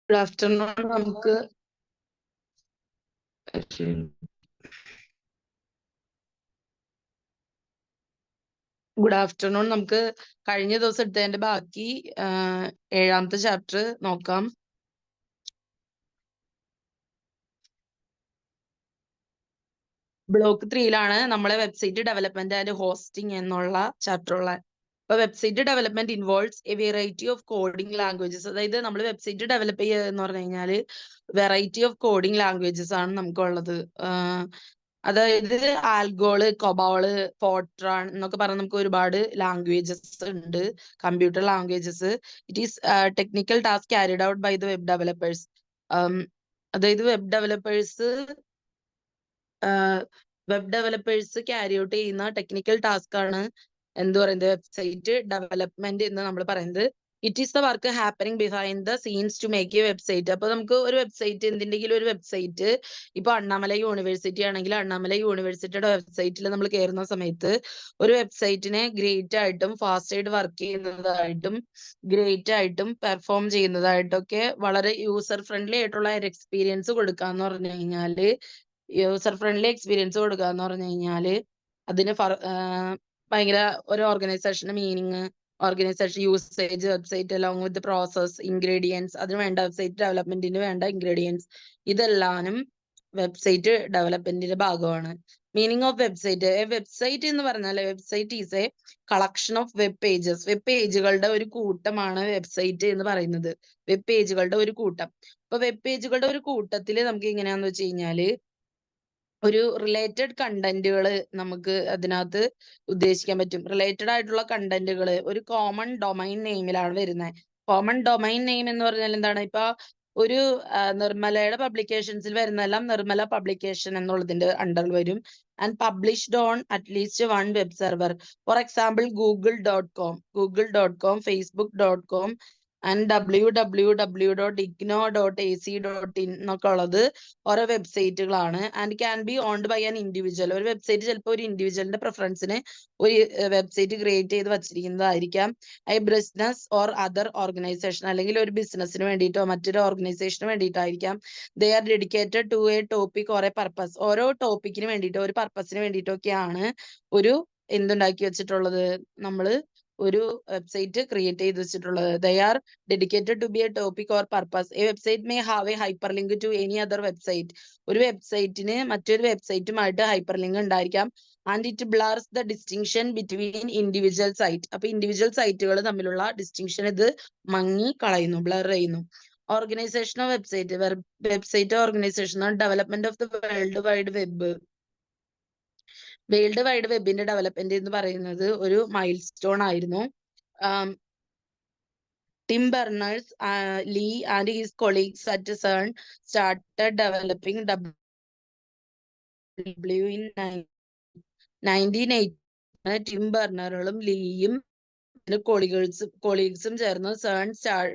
Good afternoon നമുക്ക് കഴിഞ്ഞ ദിവസം എടുത്തതിന്റെ ബാക്കി 7ാമത്തെ ചാപ്റ്റർ നോക്കാം. ബ്ലോക്ക് 3യിലാണ് നമ്മളെ വെബ്സൈറ്റ് ഡെവലപ്മെന്റ് ആൻഡ് ഹോസ്റ്റിംഗ് എന്നുള്ള ചാപ്റ്റർ ഉള്ള. അപ്പൊ website development involves A variety of coding languages. അതായത് നമ്മൾ വെബ്സൈറ്റ് ഡെവലപ്പ് ചെയ്യുക എന്ന് പറഞ്ഞു കഴിഞ്ഞാൽ വെറൈറ്റി ഓഫ് കോഡിംഗ് ലാംഗ്വേജസ് ആണ് നമുക്കുള്ളത്. അതായത് ആൽഗോള്, കൊബോള്, ഫോർട്രാൻ എന്നൊക്കെ പറഞ്ഞ് നമുക്ക് ഒരുപാട് ലാംഗ്വേജസ് ഉണ്ട്, computer languages. It is technical task carried out by the web developers. അതായത് വെബ് ഡെവലപ്പേഴ്സ് ക്യാരി ഔട്ട് ചെയ്യുന്ന ടെക്നിക്കൽ ടാസ്ക് ആണ് എന്ത് പറയുന്നത്, വെബ്സൈറ്റ് ഡെവലപ്മെന്റ് എന്ന് നമ്മൾ പറയുന്നത്. It is the work happening behind the scenes to make a website. അപ്പൊ നമുക്ക് ഒരു വെബ്സൈറ്റ്, എന്തിന്റെങ്കിലും ഒരു വെബ്സൈറ്റ്, ഇപ്പൊ അണ്ണാമല യൂണിവേഴ്സിറ്റി ആണെങ്കിൽ അണ്ണാമല യൂണിവേഴ്സിറ്റിയുടെ വെബ്സൈറ്റിൽ നമ്മൾ കയറുന്ന സമയത്ത് ഒരു വെബ്സൈറ്റിനെ ഗ്രേറ്റ് ആയിട്ടും ഫാസ്റ്റ് ആയിട്ട് വർക്ക് ചെയ്യുന്നതായിട്ടും ഗ്രേറ്റ് ആയിട്ടും പെർഫോം ചെയ്യുന്നതായിട്ടൊക്കെ വളരെ യൂസർ ഫ്രണ്ട്ലി ആയിട്ടുള്ള ഒരു എക്സ്പീരിയൻസ് കൊടുക്കാന്ന് പറഞ്ഞു കഴിഞ്ഞാല് അതിന് ഭയങ്കര ഒരു ഓർഗനൈസേഷന്റെ meaning, organisation usage, website along with process, ingredients, അതിന് വേണ്ട വെബ്സൈറ്റ് ഡെവലപ്മെന്റിന് വേണ്ട ഇൻഗ്രീഡിയൻസ്, ഇതെല്ലാനും വെബ്സൈറ്റ് ഡെവലപ്മെന്റിന്റെ ഭാഗമാണ്. Meaning of website. വെബ്സൈറ്റ് എന്ന് പറഞ്ഞാൽ website is a collection of web pages. Web പേജുകളുടെ ഒരു കൂട്ടമാണ് വെബ്സൈറ്റ് എന്ന് പറയുന്നത്. വെബ് പേജുകളുടെ ഒരു കൂട്ടം. അപ്പൊ വെബ് പേജുകളുടെ ഒരു കൂട്ടത്തിൽ നമുക്ക് എങ്ങനെയാന്ന് വെച്ച് കഴിഞ്ഞാല് ഒരു റിലേറ്റഡ് കണ്ടന്റുകൾ നമുക്ക് അതിനകത്ത് ഉദ്ദേശിക്കാൻ പറ്റും. റിലേറ്റഡ് ആയിട്ടുള്ള കണ്ടന്റുകൾ ഒരു കോമൺ ഡൊമൈൻ നെയിമിലാണ് വരുന്നത്. കോമൺ ഡൊമൈൻ നെയിം എന്ന് പറഞ്ഞാൽ എന്താണ്? ഇപ്പൊ ഒരു നിർമ്മലയുടെ പബ്ലിക്കേഷൻസിൽ വരുന്നതെല്ലാം നിർമ്മല പബ്ലിക്കേഷൻ എന്നുള്ളതിന്റെ അണ്ടറിൽ വരും. And published on at least one web server. For example google.com, facebook.com and www.igno.ac.in എന്നൊക്കെ ഉള്ളത് ഓരോ വെബ്സൈറ്റുകളാണ്. And can be owned by an individual. ഒരു വെബ്സൈറ്റ് ചിലപ്പോൾ ഒരു ഇൻഡിവിജ്വലിന്റെ പ്രിഫറൻസിന് ഒരു വെബ്സൈറ്റ് ക്രിയേറ്റ് ചെയ്ത് വച്ചിരിക്കുന്നതായിരിക്കാം. A business or other organisation, അല്ലെങ്കിൽ ഒരു ബിസിനസ്സിന് വേണ്ടിയിട്ടോ മറ്റൊരു ഓർഗനൈസേഷന് വേണ്ടിയിട്ടായിരിക്കാം. They are dedicated to a topic or a purpose. ഓരോ ടോപ്പിക്കിന് വേണ്ടിയിട്ടോ ഒരു പർപ്പസിന് വേണ്ടിയിട്ടൊക്കെയാണ് ഒരു എന്തുണ്ടാക്കി വെച്ചിട്ടുള്ളത്, നമ്മള് ഒരു വെബ്സൈറ്റ് ക്രിയേറ്റ് ചെയ്ത് വെച്ചിട്ടുള്ളത്. They are dedicated to be a topic or purpose. A website may have a hyperlink to any other website. ഒരു വെബ്സൈറ്റിന് മറ്റൊരു വെബ്സൈറ്റുമായിട്ട് ഹൈപ്പർ ലിങ്ക് ഉണ്ടായിരിക്കാം. And it blurs the distinction between individual site. അപ്പൊ individual സൈറ്റുകൾ തമ്മിലുള്ള ഡിസ്റ്റിങ്ഷൻ ഇത് മങ്ങി കളയുന്നു, ബ്ലർ ചെയ്യുന്നു. Organisation of website. Website organisation development of the world wide web. World wide വെബിന്റെ ഡെവലപ്മെന്റ് എന്ന് പറയുന്നത് ഒരു മൈൽ സ്റ്റോൺ ആയിരുന്നു. Tim Berners-Lee and his colleagues at CERN started developing W in 1980. Tim ബെർണറും ലീയും കൊളീഗ്സും ചേർന്ന് CERN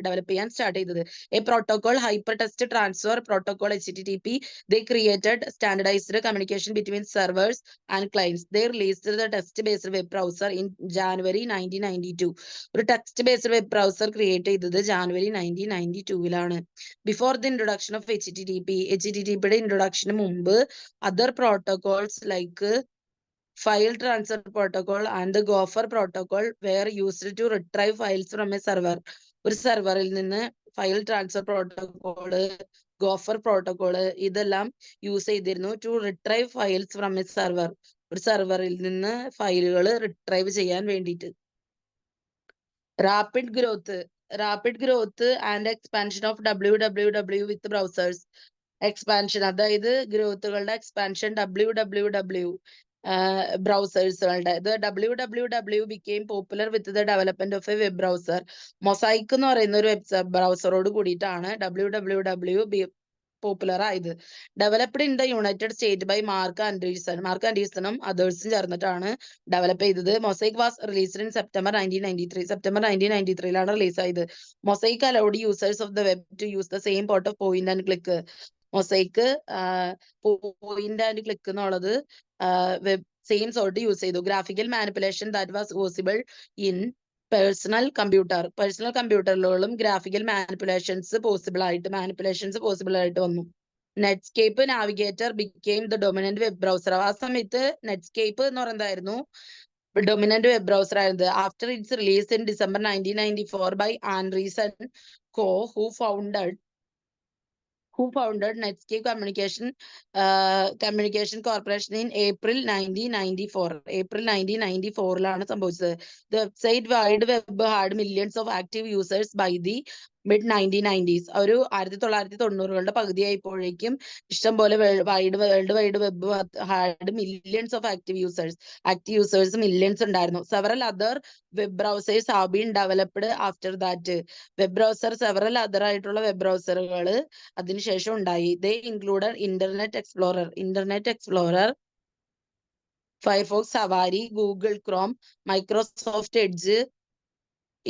ഡെവലപ്പ് ചെയ്യാൻ start ചെയ്തത്. A protocol hyper text transfer protocol HTTP. They created standardized communication between servers and clients. They released the text-based web browser in January 1992. ഒരു text based web browser create ചെയ്തത് January 1992-ലാണ്. Before the introduction of HTTPയുടെ ഇൻട്രൊഡക്ഷന് മുമ്പ് other protocols like file transfer protocol and the Gopher protocol were used to retrieve files from a server. ഒരു സെർവറിൽ നിന്ന് file transfer protocol, gopher protocol ഇതെല്ലാം use ചെയ്തിരുന്നു to retrieve files from a server. ഒരു സെർവറിൽ നിന്ന് ഫയലുകൾ റിട്രൈവ് ചെയ്യാൻ വേണ്ടിയിട്ട്. Rapid growth and expansion of www with browsers. Expansion, അതായത് ഗ്രോത്തുകളുടെ എക്സ്പാൻഷൻ www ബ്രൗസേഴ്സുകളുടെ. www became popular with the development of a web browser. Mosaic എന്ന് പറയുന്ന ഒരു വെബ് ബ്രൗസറോട് കൂടിയിട്ടാണ് www പോപ്പുലർ ആയത്. Developed in the United State by Mark ആൻഡേഴ്സണും അതേഴ്സും ചേർന്നിട്ടാണ് ഡെവലപ്പ് ചെയ്തത്. Mosaic was released in September 1993-ലാണ് റിലീസ് ആയത്. Mosaic allowed users of the web to use the same port of point and click. Mosaic point and click എന്നുള്ളത് web same sort use ചെയ്തു. Graphical manipulation that was possible in personal കമ്പ്യൂട്ടറുകളും graphical manipulations possible ആയിട്ട് വന്നു. Netscape Navigator became the dominant web browser. ആ സമയത്ത് Netscape എന്ന് പറയുന്നതായിരുന്നു dominant web browser ആയിരുന്നത്. After its release in December 1994 by Andreessen co who founded Netscape Communication Corporation in April 1994. ലാണ് സംഭവിച്ചത്. The website wide web had millions of active users by the mid 1990s. ഒരു 1990കളുടെ പകുതിയായപ്പോഴേക്കും ഇഷ്ടംപോലെ world wide web had millions of active users millions ഉണ്ടായിരുന്നു. Several other web browsers have been developed after that. Several other ആയിട്ടുള്ള web ബ്രൗസറുകൾ അതിനുശേഷം ഉണ്ടായി. They included Internet Explorer, Firefox, Safari, Google Chrome, Microsoft Edge,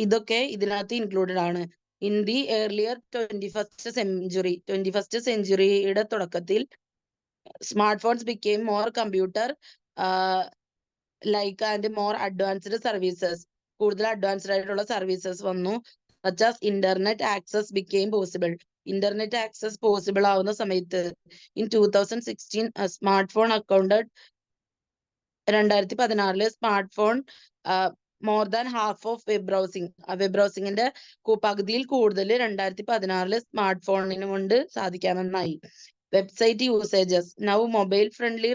ഇതൊക്കെ ഇതിനകത്ത് included ആണ്. In the earlier 21st സെഞ്ചുറിയുടെ തുടക്കത്തിൽ smartphones became more computer like and more advanced services. കൂടുതൽ അഡ്വാൻസ്ഡ് ആയിട്ടുള്ള സർവീസസ് വന്നു. such as internet access became possible. Internet access possible ആവുന്ന സമയത്ത് in 2016 smartphone accounted 2016 smartphone more than half of web ബ്രൗസിംഗിന്റെ പകുതിയിൽ കൂടുതൽ 2016 smart ഫോണിന് കൊണ്ട് സാധിക്കാമെന്നായി. Website usages now mobile friendly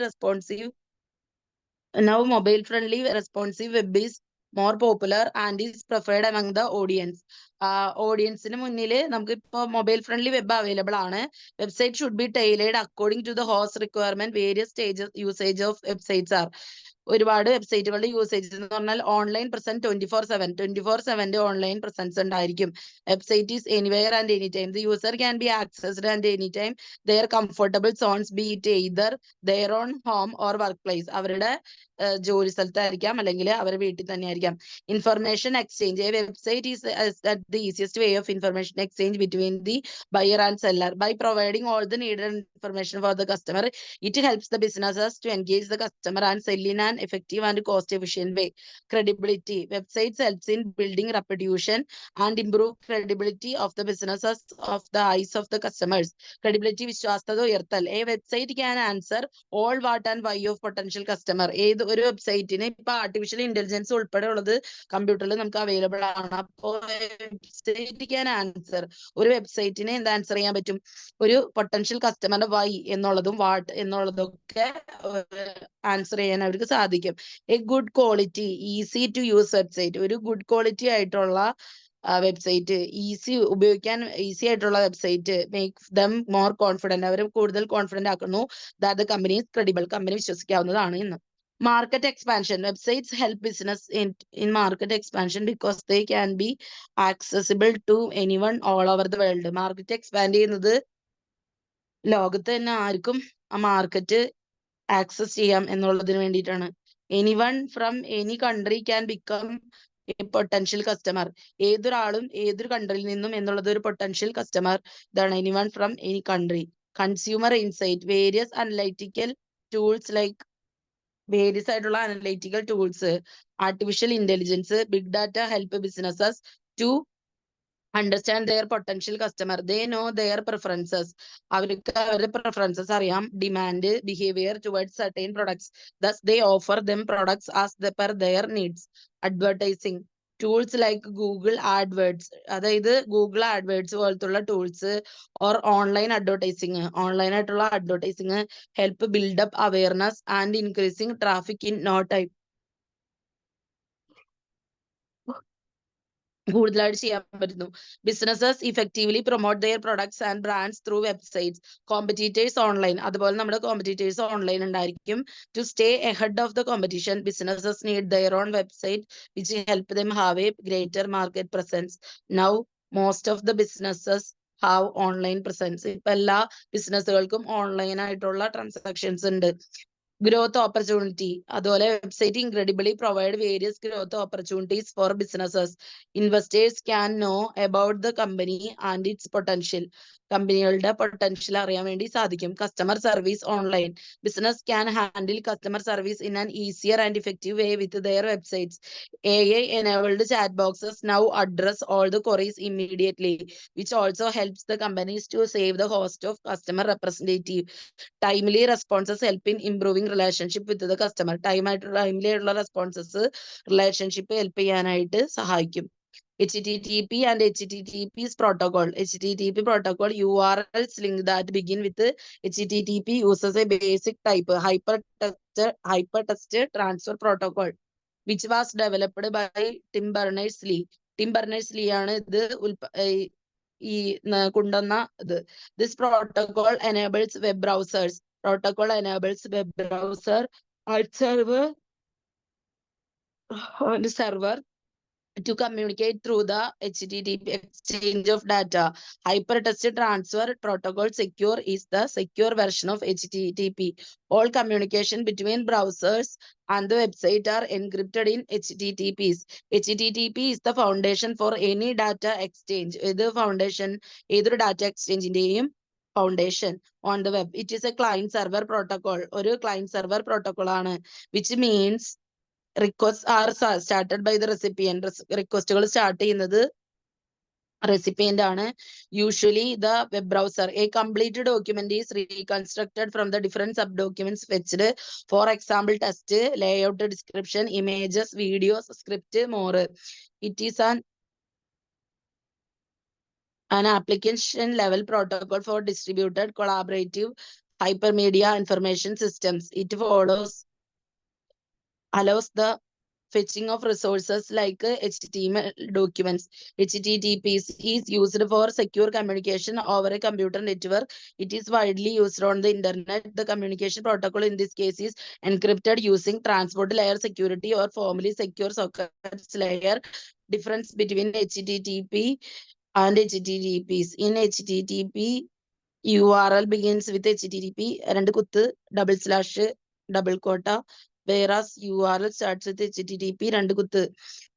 responsive web is more popular and is preferred among the audience. ഓഡിയൻസിന് മുന്നിൽ നമുക്ക് ഇപ്പോൾ മൊബൈൽ ഫ്രണ്ട്ലി വെബ് അവൈലബിൾ ആണ്. Website should be tailored according to the host requirement. Various usage of websites are. ഒരുപാട് വെബ്സൈറ്റുകളുടെ usage എന്ന് പറഞ്ഞാൽ online present 24/7 online presence ഉണ്ടായിരിക്കും. Website is anywhere and any time. The user can be accessed and any time their comfortable zones be it either their on home or work place. അവരുടെ ജോലി സ്ഥലത്തായിരിക്കാം അല്ലെങ്കിൽ അവരുടെ വീട്ടിൽ തന്നെ ആയിരിക്കാം. Information exchange. A website is the easiest way of information exchange between the buyer and seller. By providing all the needed information for the customer, it helps the businesses to engage the customer and sell in an effective and cost-efficient way. Credibility. Websites helps in building reputation and improve credibility of the businesses of the eyes of the customers. Credibility വിശ്വാസ്യത ഉയർത്തൽ. A website can answer all what and why of potential customer. ഏത് ഒരു വെബ്സൈറ്റിന് ഇപ്പൊ artificial intelligence ഉൾപ്പെടെ ഉള്ളത് കമ്പ്യൂട്ടറിൽ നമുക്ക് available ആണ്. അപ്പോൾ വെബ്സൈറ്റ് ക്യാൻ ആൻസർ, ഒരു വെബ്സൈറ്റിന് എന്ത് ആൻസർ ചെയ്യാൻ പറ്റും? ഒരു പൊട്ടൻഷ്യൽ കസ്റ്റമറിന്റെ വൈ എന്നുള്ളതും വാട്ട് എന്നുള്ളതൊക്കെ ആൻസർ ചെയ്യാൻ അവർക്ക് സാധിക്കും. A good quality easy to use website. ഒരു ഗുഡ് ക്വാളിറ്റി ആയിട്ടുള്ള വെബ്സൈറ്റ്, ഉപയോഗിക്കാൻ ഈസി ആയിട്ടുള്ള website make them more confident. അവർ കൂടുതൽ കോൺഫിഡന്റ് ആക്കുന്നു. That the company is credible, company വിശ്വസിക്കാവുന്നതാണ് എന്ന്. Market expansion. Websites help business in market expansion because they can be accessible to anyone all over the world. Market expand ചെയ്യുന്നത് ലോകത്ത് തന്നെ ആർക്കും ആ മാർക്കറ്റ് ആക്സസ് ചെയ്യാം എന്നുള്ളതിന് വേണ്ടിയിട്ടാണ്. Anyone from any country can become a potential customer. ഏതൊരാളും ഏതൊരു കൺട്രിയിൽ നിന്നും എന്നുള്ളത് ഒരു പൊട്ടൻഷ്യൽ കസ്റ്റമർ. ഇതാണ് anyone from any country. Consumer insight. Various analytical tools, artificial intelligence, big data help businesses to understand their potential customer. They know their preferences. അവർക്ക് അവരുടെ preferences അറിയാം. Demand, behaviour towards certain products. Thus they offer them products as per their needs. Advertising. Tools like Google AdWords, അതായത് Google AdWords പോലത്തുള്ള tools or ഓൺലൈനായിട്ടുള്ള advertising help build up awareness and increasing traffic in no time. കൂടുതലായിട്ട് ചെയ്യാൻ പറ്റുന്നു. Businesses effectively promote their products and brands through websites. Competitors online, അതുപോലെ നമ്മുടെ competitors online ഉണ്ടായിരിക്കും. To stay ahead of the competition businesses need their own website which help them have a greater market presence. Now most of the businesses have online presence. ഇപ്പൊ എല്ലാ ബിസിനസ്സുകൾക്കും online ആയിട്ടുള്ള transactions ഉണ്ട്. Growth opportunity. അതുപോലെ website incredibly provide various growth opportunities for businesses. Investors can know about the company and its potential. കമ്പനികളുടെ potential അറിയാൻ വേണ്ടി സാധിക്കും. Customer service online. Business can handle customer service in an easier and effective way with their websites. AI-enabled chat boxes now address all the queries immediately, which also helps the companies to save the cost of customer representative. Timely responses help in improving relationship with the customer. Timely ആയിട്ടുള്ള responses relationship help ചെയ്യാനായിട്ട് സഹായിക്കും. HTTP and HTTP's protocol. HTTP protocol URLs link that begin with HTTP uses a basic type hypertext transfer protocol, which was developed by Tim Berners-Lee. Tim Berners-Lee ആണ് ഇത് കൊണ്ടുവന്ന ഇത്. This protocol enables web browsers. Protocol enables web browser and server to communicate through the HTTP exchange of data. Hypertext transfer protocol secure is the secure version of HTTP. All communication between browsers and the website are encrypted in HTTPs. HTTP is the foundation for any data exchange. The foundation, either data exchange in foundation on the web. It is a client server protocol or a client server protocol, which means requests are started by the recipient. Requestuകൾ start ചെയ്യുന്നത് recipient ആണ്. Usually the web browser. A complete document is reconstructed from the different sub-documents fetched. For example, text, layout, description, images, videos, script, more. It is an application level protocol for distributed collaborative hypermedia information systems. It allows the fetching of resources like HTML documents. HTTP is used for secure communication over a computer network. It is widely used on the internet. The communication protocol in this case is encrypted using transport layer security or formally secure sockets layer. Difference between HTTP and HTTPs. In HTTP, URL begins with HTTP // whereas URL starts with HTTP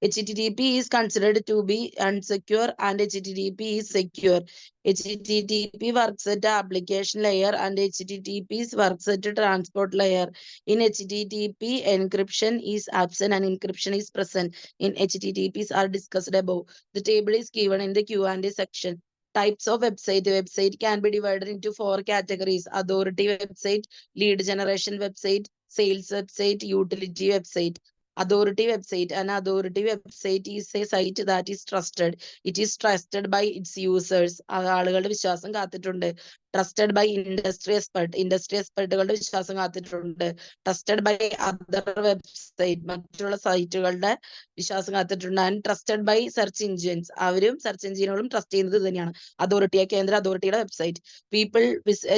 HTTP is considered to be unsecure and HTTP is secure. HTTP works at the application layer and HTTP works at the transport layer. In HTTP, encryption is absent and encryption is present. In HTTPs are discussed above. The table is given in the Q&A section. Types of website. Website can be divided into 4 categories: authority website, lead generation website, sales website, utility website. Authority website. An authority website is a site that is trusted. It is trusted by its users. ആളുകളുടെ വിശ്വാസം കാത്തിട്ടുണ്ട്. Trusted by industry expert. Industry expertകളുടെ വിശ്വാസം കാത്തിട്ടുണ്ട്. Trusted by other website. മറ്റുള്ള സൈറ്റുകളുടെ വിശ്വാസം കാത്തിട്ടുണ്ട്. And trusted by search engines. അവരും search എഞ്ചിനുകളും trust ചെയ്യുന്നത് തന്നെയാണ്. Authority, കേന്ദ്ര അതോറിറ്റിയുടെ website. People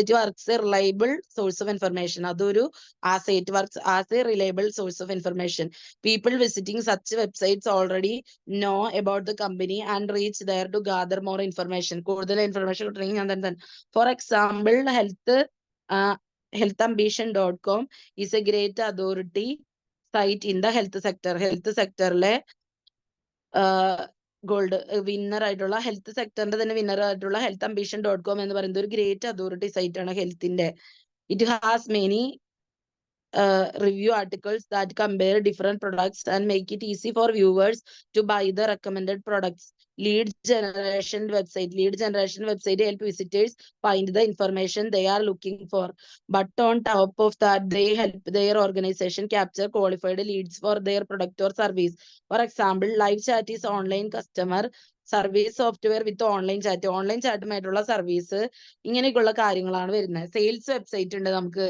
it works a reliable source of information. അതൊരു it works as a reliable source of information. People visiting such websites already know about the company and reach there to gather more information. കൂടുതൽ information കിട്ടണമെങ്കിൽ ഞാൻ തന്നെ. For example, healthambition.com is a great authority site in the health sector. Health sectorലെ gold winner ആയിട്ടുള്ള health സെക്ടറിന്റെ തന്നെ winner ആയിട്ടുള്ള healthambition.com എന്ന് പറയുന്നത് ഒരു ഗ്രേറ്റ് അതോറിറ്റി സൈറ്റ് ആണ് ഹെൽത്തിന്റെ. It has many review articles that compare different products and make it easy for viewers to buy the recommended products. Lead generation website. Lead generation website help visitors find the information they are looking for. But on top of that, they help their organization capture qualified leads for their product or service. For example, live chat is online customer service software with online chat. Online ചാറ്റുമായിട്ടുള്ള service, ഇങ്ങനെയൊക്കെയുള്ള കാര്യങ്ങളാണ് വരുന്നത്. Sales website ഉണ്ട് നമുക്ക്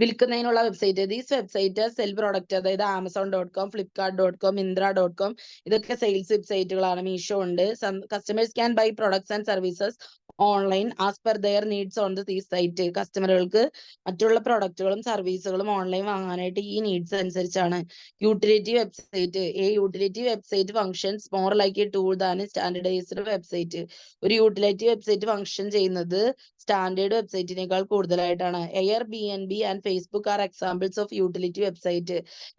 വിൽക്കുന്നതിനുള്ള website. These website sell product, അതായത് Amazon.com, Flipkart.com, Myntra.com, ഇതൊക്കെ sales വെബ്സൈറ്റുകളാണ്. മീഷോ ഉണ്ട്. Customers can buy products and services online as per their needs on the site. കസ്റ്റമറുകൾക്ക് മറ്റുള്ള പ്രൊഡക്റ്റുകളും സർവീസുകളും ഓൺലൈൻ വാങ്ങാനായിട്ട് ഈ നീഡ്സ് അനുസരിച്ചാണ്. Utility website. Utility website functions more like a tool than standardised website. ഒരു യൂട്ടിലിറ്റി വെബ്സൈറ്റ് ഫങ്ഷൻ ചെയ്യുന്നത് standard വെബ്സൈറ്റിനേക്കാൾ കൂടുതലായിട്ടാണ്. Airbnb and Facebook are examples of utility website.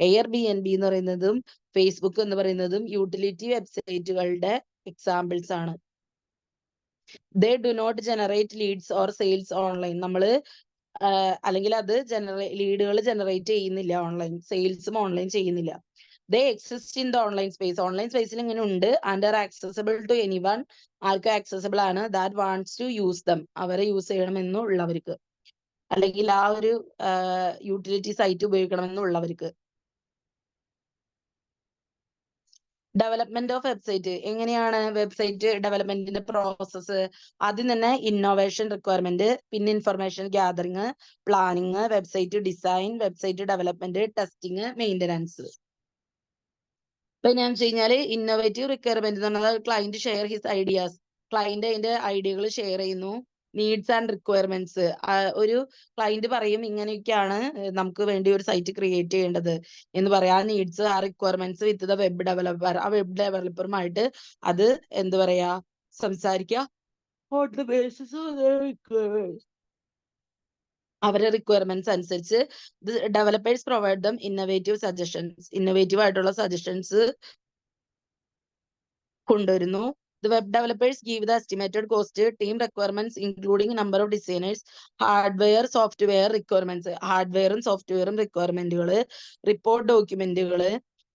Airbnb എന്ന് പറയുന്നതും ഫേസ്ബുക്ക് എന്ന് പറയുന്നതും യൂട്ടിലിറ്റി വെബ്സൈറ്റുകളുടെ എക്സാമ്പിൾസ് ആണ്. They do not generate leads or sales online. നമ്മള് അല്ലെങ്കിൽ അത് ലീഡുകൾ ജനറേറ്റ് ചെയ്യുന്നില്ല, ഓൺലൈൻ സെയിൽസും ഓൺലൈൻ ചെയ്യുന്നില്ല. They exist in the online space. Online സ്പേസിൽ ഇങ്ങനെ ഉണ്ട്. And are accessible to anyone. ആർക്ക് ആക്സസിബിൾ ആണ്? That wants to use them. അവരെ യൂസ് ചെയ്യണമെന്നുള്ളവർക്ക്, അല്ലെങ്കിൽ ആ ഒരു യൂട്ടിലിറ്റി സൈറ്റ് ഉപയോഗിക്കണമെന്നുള്ളവർക്ക്. Development of website. എങ്ങനെയാണ് വെബ്സൈറ്റ് ഡെവലപ്മെന്റിന്റെ പ്രോസസ്സ്? ആദ്യം തന്നെ ഇന്നോവേഷൻ റിക്വയർമെന്റ്, പിന്നെ information gathering, planning, website design, website development, testing, maintenance. ഇപ്പൊ ഞാൻ വെച്ച് കഴിഞ്ഞാല് ഇന്നോവേറ്റീവ് റിക്വയർമെന്റ് എന്ന് പറഞ്ഞാൽ client share his ideas. Client അതിന്റെ ഐഡിയകൾ ഷെയർ ചെയ്യുന്നു. Needs and requirements. ഒരു ക്ലയന്റ് പറയും ഇങ്ങനെയൊക്കെയാണ് നമുക്ക് വേണ്ടി ഒരു സൈറ്റ് ക്രിയേറ്റ് ചെയ്യേണ്ടത് എന്ന് പറയാം. ആ നീഡ്സ്, ആ requirements with the web developer, ആ വെബ് ഡെവലപ്പറുമായിട്ട് അത് എന്ത് പറയാ സംസാരിക്കുക. On the basis of their requirements. അവരുടെ റിക്വയർമെന്റ്സ് അനുസരിച്ച് developers provide dum innovative suggestions. Innovative ആയിട്ടുള്ള സജഷൻസ് കൊണ്ടുവരുന്നു. The web developers give the estimated cost, team requirements including number of designers, hardware, software requirements, ഹാർഡ്വെയറും സോഫ്റ്റ്വെയറും റിക്വയർമെന്റുകള്, റിപ്പോർട്ട് ഡോക്യുമെന്റുകള്,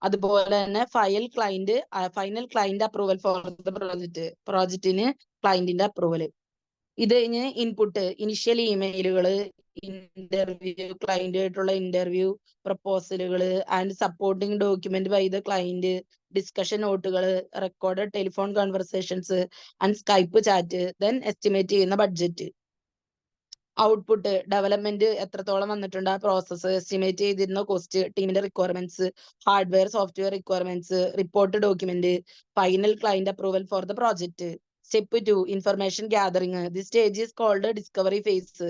അതുപോലെ തന്നെ final client approval for the പ്രോജക്റ്റിന് ക്ലയന്റിന്റെ അപ്രൂവല്. ഇത് കഴിഞ്ഞ് ഇൻപുട്ട്, ഇനിഷ്യൽ ഇമെയിലുകള്, ഇന്റർവ്യൂ, ക്ലയന്റ് ആയിട്ടുള്ള ഇന്റർവ്യൂ, പ്രപ്പോസലുകള് and supporting document by the client, discussion നോട്ടുകള്, recorded telephone conversations and Skype chat, then estimate ചെയ്യുന്ന ബഡ്ജറ്റ്. ഔട്ട്പുട്ട്, ഡെവലപ്മെന്റ് എത്രത്തോളം വന്നിട്ടുണ്ട്, ആ പ്രോസസ്സ്, എസ്റ്റിമേറ്റ് ചെയ്തിരുന്ന കോസ്റ്റ്, ടീമിന്റെ requirements, hardware software requirements, report document, final client approval for the project. Step 2, information gathering. The stage is called discovery phase.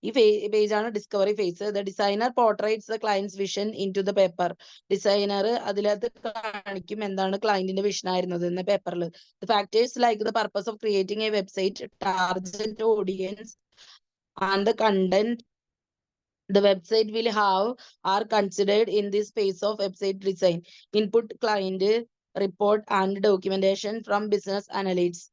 ഈ page ആണ് discovery phase. The designer portraits the client's vision into the paper. Designer അതിനകത്ത് കാണിക്കും എന്താണ് ക്ലയന്റിന്റെ vision ആയിരുന്നത് എന്ന പേപ്പറിൽ. The factors like the purpose of creating a website, target audience and the content the website will have are considered in this phase of website design. Input, client report and documentation from business analysts.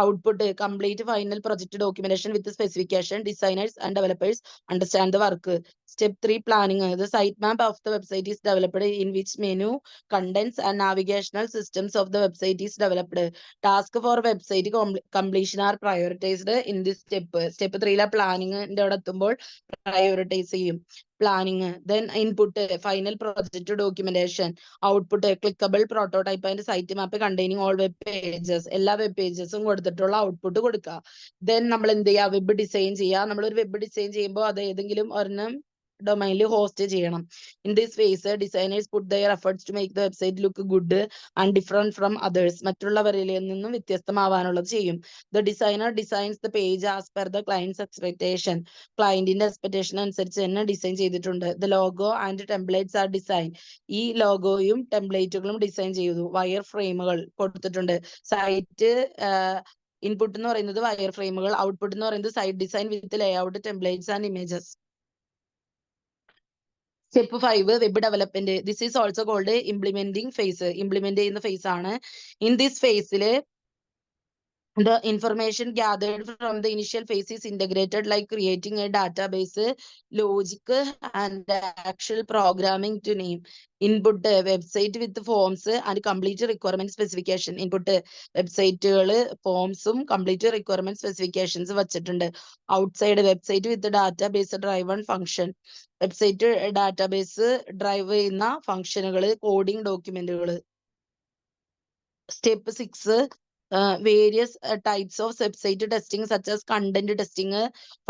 Output, complete final project documentation with the specification. Designers and developers understand the work. Step 3, planning. The sitemap of the website is developed, in which menu, contents and navigational systems of the website is developed. Task for website completion are prioritized in this step. Step 3 ലെ planning ന്റെ അവിടെ എത്തുമ്പോൾ prioritize ചെയ്യും. Planning, then input, final project documentation, output, clickable prototype and sitemap containing all web pages. എല്ലാ web pages ഉം കൊടുത്തിട്ടുള്ള output കൊടുക്കുക. Then നമ്മൾ എന്ത് ചെയ്യുക, വെബ് ഡിസൈൻ ചെയ്യുക. നമ്മളൊരു വെബ് ഡിസൈൻ ചെയ്യുമ്പോൾ അത് ഏതെങ്കിലും ഒരെണ്ണം ഡൊമൈനിൽ ഹോസ്റ്റ് ചെയ്യണം. In this phase, designers put their efforts to make the website look good and different from others. മറ്റുള്ളവരിൽ നിന്നും വ്യത്യസ്തമാവാനുള്ളത് ചെയ്യും. The designer designs the page as per the client's expectation. ക്ലയന്റിന്റെ എക്സ്പെക്ടേഷൻ അനുസരിച്ച് തന്നെ ഡിസൈൻ ചെയ്തിട്ടുണ്ട്. The logo and templates are designed. ഈ ലോഗോയും ടെംപ്ലേറ്റുകളും design ചെയ്തു. Wire ഫ്രെയിമുകൾ കൊടുത്തിട്ടുണ്ട്. സൈറ്റ് ഇൻപുട്ട് എന്ന് പറയുന്നത് വയർ ഫ്രെയിമുകൾ, ഔട്ട്പുട്ട് എന്ന് പറയുന്നത് site design with layout, templates and images. Step 5, web development. This is also called implementing phase. Implement ചെയ്യുന്ന ഫേസ് ആണ്. ഇൻ ദിസ് ഫേസിൽ the information gathered from the initial phase is integrated, like creating a database, logic and actual programming to name. Input, website with forms and complete requirement specification. Input, website forms complete requirement specifications വച്ചിട്ടുണ്ട്. Outside, website with the database driven function. Website database drive ചെയ്യുന്ന ഫംഗ്ഷനുകൾ, coding ഡോക്യുമെന്റുകൾ. Step 6, various types of website testing such as content testing,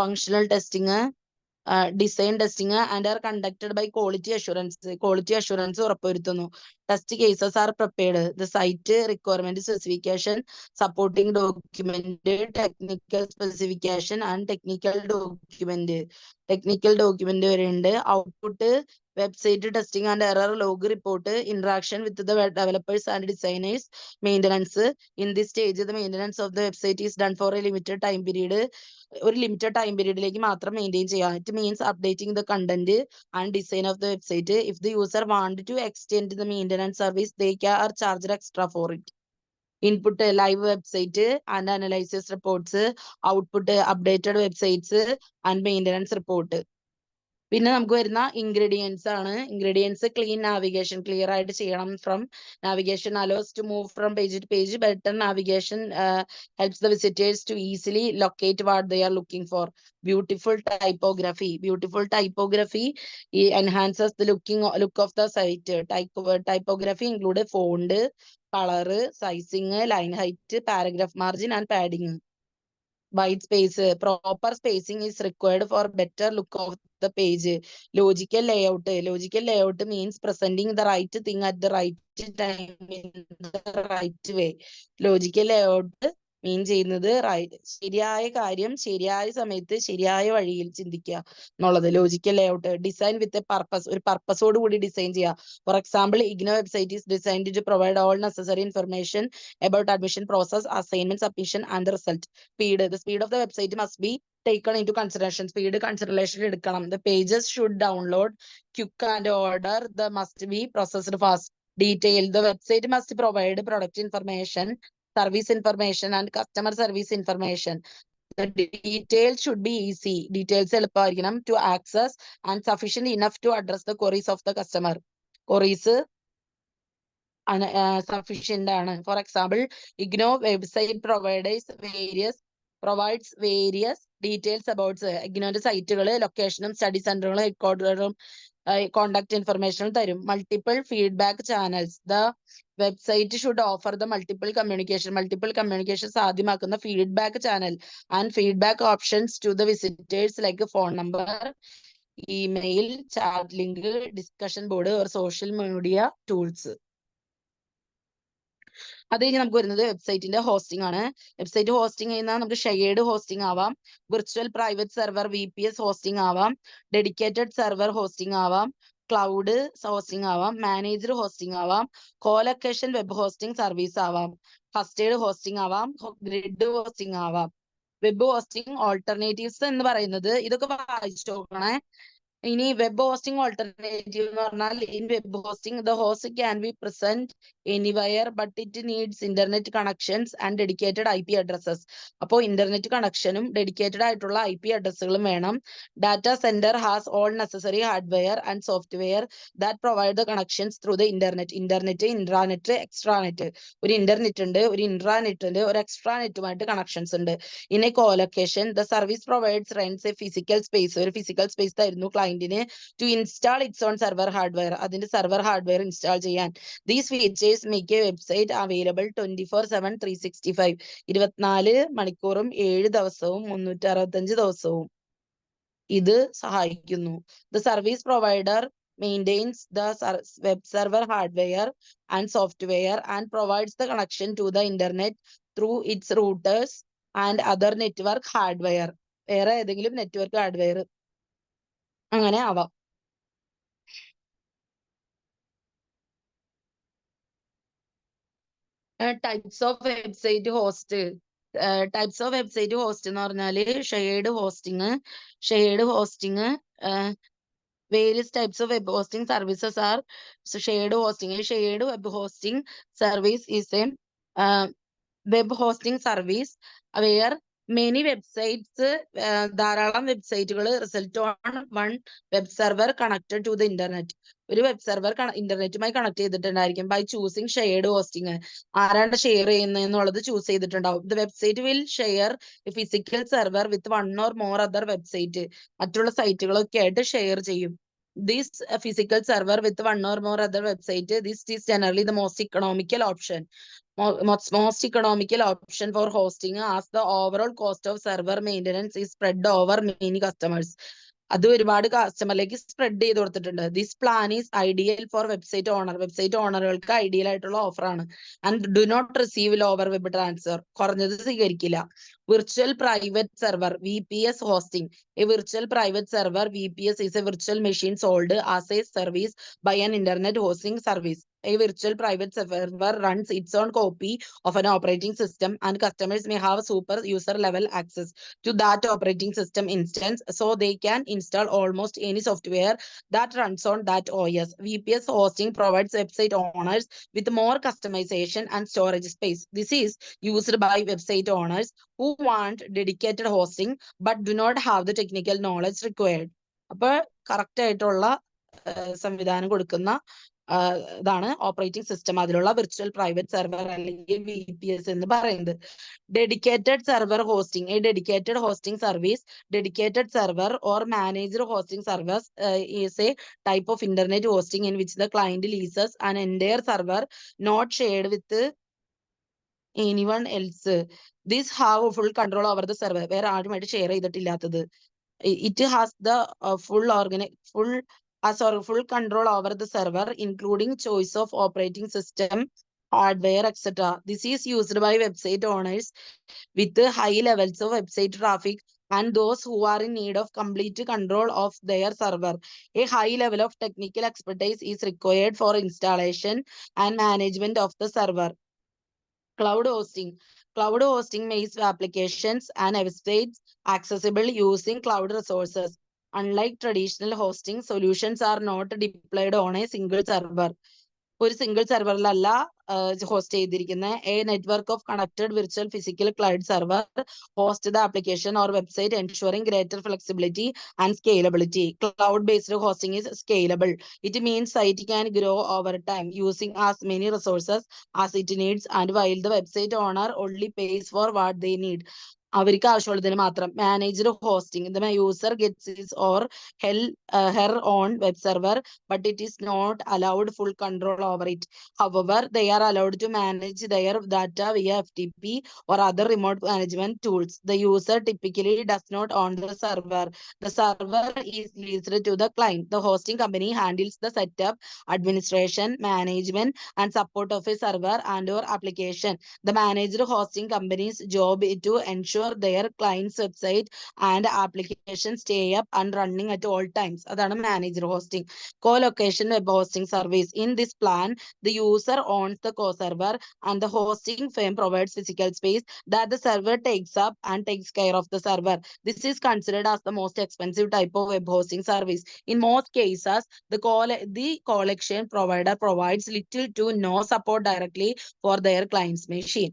functional testing, design testing and are conducted by quality assurance. Quality assurance ഉറപ്പുവരുത്തുന്നു. Test cases are prepared. The site requirement specification, supporting document, technical specification and technical document. Technical document വരുന്നുണ്ട്. Output, website testing and error log report, interaction with the developers and designers, maintenance. In this stage, the maintenance of the website is done for a limited time period. ഒരു limited time പീരീഡിലേക്ക് മാത്രം maintain ചെയ്യാം. It means updating the content and design of the website. If the user want to extend the maintenance service, they are charged extra for it. Input live website and analysis reports, output updated websites and maintenance report. പിന്നെ നമുക്ക് വരുന്ന ingredients ആണ്. Ingredients clean navigation, clear ആയിട്ട് ചെയ്യണം. From navigation allows to move from page to page. Better navigation helps the visitors to easily locate what they are looking for. Beautiful typography, beautiful typography enhances the look of the site. Typography include font, color, sizing, line height, paragraph margin and padding. White space, proper spacing is required for better look of the page. Logical layout, logical layout means presenting the right thing at the right time in the right way. Logical layout mean ചെയ്യുന്നത് ശരിയായ കാര്യം ശരിയായ സമയത്ത് ശരിയായ വഴിയിൽ ചിന്തിക്കുക എന്നുള്ളത്. Logical layout. Design with a purpose, ഒരു പർപ്പസോട് കൂടി ഡിസൈൻ ചെയ്യുക. For example, IGNOU website is designed to provide all necessary information about admission process, assignment submission and the result. Speed, the speed of the website must be taken into consideration. Speed consideration എടുക്കണം. The pages should download quick and order the must be processed fast. Detail, the website must provide product information, service information and customer service information. The details should be easy, details എളുപ്പമായിരിക്കണം, to access and sufficient enough to address the queries of the customer. Queries sufficient ആണ്. For example, IGNO website provides various details about IGNOന്റെ സൈറ്റുകൾ, ലൊക്കേഷനും study സെന്ററുകളും ഹെഡ്ക്വാർട്ടറും contact ഇൻഫർമേഷനും തരും. Multiple feedback channels, the website should offer the multiple communication സാധ്യമാക്കുന്ന feedback channel and feedback options to the visitors like phone number, email, chat link, discussion board or social media tools. അത് കഴിഞ്ഞ് നമുക്ക് വരുന്നത് വെബ്സൈറ്റിന്റെ hosting ആണ്. Website hosting ചെയ്യുന്ന നമുക്ക് shared hosting ആവാം, virtual private server VPS hosting ആവാം, ഡെഡിക്കേറ്റഡ് സെർവർ ഹോസ്റ്റിംഗ് ആവാം, ക്ലൗഡ് ഹോസ്റ്റിംഗ് ആവാം, മാനേജർ ഹോസ്റ്റിംഗ് ആവാം, കോലൊക്കേഷൻ വെബ് ഹോസ്റ്റിംഗ് സർവീസ് ആവാം, ഹസ്റ്റേഡ് ഹോസ്റ്റിംഗ് ആവാം, ഗ്രിഡ് ഹോസ്റ്റിംഗ് ആവാം. വെബ് ഹോസ്റ്റിംഗ് ഓൾട്ടർനേറ്റീവ്സ് എന്ന് പറയുന്നത് ഇതൊക്കെ വായിച്ചു നോക്കണേ. ഇനി വെബ് ഹോസ്റ്റിംഗ് ഓൾട്ടർനേറ്റീവ് എന്ന് പറഞ്ഞാൽ, in web hosting the host can be present anywhere but it needs internet connections and dedicated IP addresses. അപ്പോൾ ഇന്റർനെറ്റ് കണക്ഷനും ഡെഡിക്കേറ്റഡ് ആയിട്ടുള്ള IP അഡ്രസ്സുകളും വേണം. Data centre has all necessary hardware and software that provide the connections through the internet. Intranet, extranet. ഒരു internet ഉണ്ട്, ഒരു intranet ഉണ്ട്, ഒരു എക്സ്ട്രാനെറ്റുമായിട്ട് കണക്ഷൻസ് ഉണ്ട്. In a colocation the service provides rents a physical space, ഒരു ഫിസിക്കൽ സ്പേസ് തരുന്നു ക്ലയന്റിന്, to install its own server hardware, അതിന്റെ സെർവർ ഹാർഡ്വെയർ ഇൻസ്റ്റാൾ ചെയ്യാൻ. These features make a website available 24/7 365, 24 മണിക്കൂറും 7 ദിവസവും 365 ദിവസവും ഇത് സഹായിക്കുന്നു. The service provider maintains the web server hardware and software and provides the connection to the internet through its routers and other network hardware. വേറെ ഏതെങ്കിലും network hardware അങ്ങനെ ആവാം. Types of website host. Types of website host എന്ന് പറഞ്ഞാല് shared hosting various types of web hosting services are shared hosting. A shared web hosting service is a web hosting service where many websites, ധാരാളം വെബ്സൈറ്റുകൾ result on one web server connected to the internet. ഒരു web server ഇന്റർനെറ്റുമായി connect ചെയ്തിട്ടുണ്ടായിരിക്കും. By choosing shared hosting, ആരാണ് share ചെയ്യുന്നതെന്നുള്ളത് choose ചെയ്തിട്ടുണ്ടാവും. The website will share physical server with one or more other website, മറ്റുള്ള സൈറ്റുകളൊക്കെ ആയിട്ട് ഷെയർ ചെയ്യും. This physical server with one or more other website, this is generally the most economical option. Most economical option for hosting, as the overall cost of server maintenance is spread over many customers. അത് ഒരുപാട് കസ്റ്റമറിലേക്ക് spread ചെയ്ത് കൊടുത്തിട്ടുണ്ട്. This plan is ideal for website owner. Website ഓണറുകൾക്ക് ideal ആയിട്ടുള്ള ഓഫറാണ്. And do not receive lower web transfer, കുറഞ്ഞത് സ്വീകരിക്കില്ല. Virtual private server VPS hosting. A virtual private server VPS is a virtual machine sold as a service by an internet hosting service. a virtual private server runs its own copy of an operating system, and customers may have super user level access to that operating system instance, so they can install almost any software that runs on that OS. VPS hosting provides website owners with more customization and storage space. This is used by website owners who want dedicated hosting but do not have the technical knowledge required. അപ്പോൾ correct ആയിട്ടുള്ള സംവിധാനം കൊടുക്കുന്ന ഇതാണ് operating system. അതിലുള്ള virtual private server അല്ലെങ്കിൽ VPS എന്ന് പറയുന്നത്. Dedicated server hosting. A dedicated hosting service, dedicated server or managed hosting service is a type of internet hosting in which the client leases an entire server not shared with anyone else. This have full control over the server. വേറെ ആരുമായിട്ട് share ചെയ്തിട്ടില്ലാത്തത്. It has the full control over the server, including choice of operating system, hardware, etc. This is used by website owners with high levels of website traffic and those who are in need of complete control of their server. A high level of technical expertise is required for installation and management of the server. Cloud hosting. Cloud hosting makes applications and websites accessible using cloud resources. Unlike traditional hosting, solutions are not deployed on a single server. ഒരു single സെർവറിലല്ല host ചെയ്തിരിക്കുന്ന. A network of connected virtual physical cloud server host the application or website ensuring greater flexibility and scalability. Cloud based hosting is scalable. It means site can grow over time using as many resources as it needs, and while the website owner only pays for what they need. അവർക്ക് ആവശ്യമുള്ളതിന് മാത്രം. Managed hosting. The user gets his or her own web server, but it is not allowed full control over it. However, they are allowed to manage their data via FTP or other remote management tools. The user typically does not own the server. The server is leased to the client. The hosting company handles the setup, administration, management, and support of a server and or application. The managed hosting company's job is to ensure their client's website and application stay up and running at all times. അതാണ് managed hosting. Co-location web hosting service. In this plan, the user owns the co-server and the hosting firm provides physical space that the server takes up and takes care of the server. This is considered as the most expensive type of web hosting service. In most cases, the collection provider provides little to no support directly for their client's machine.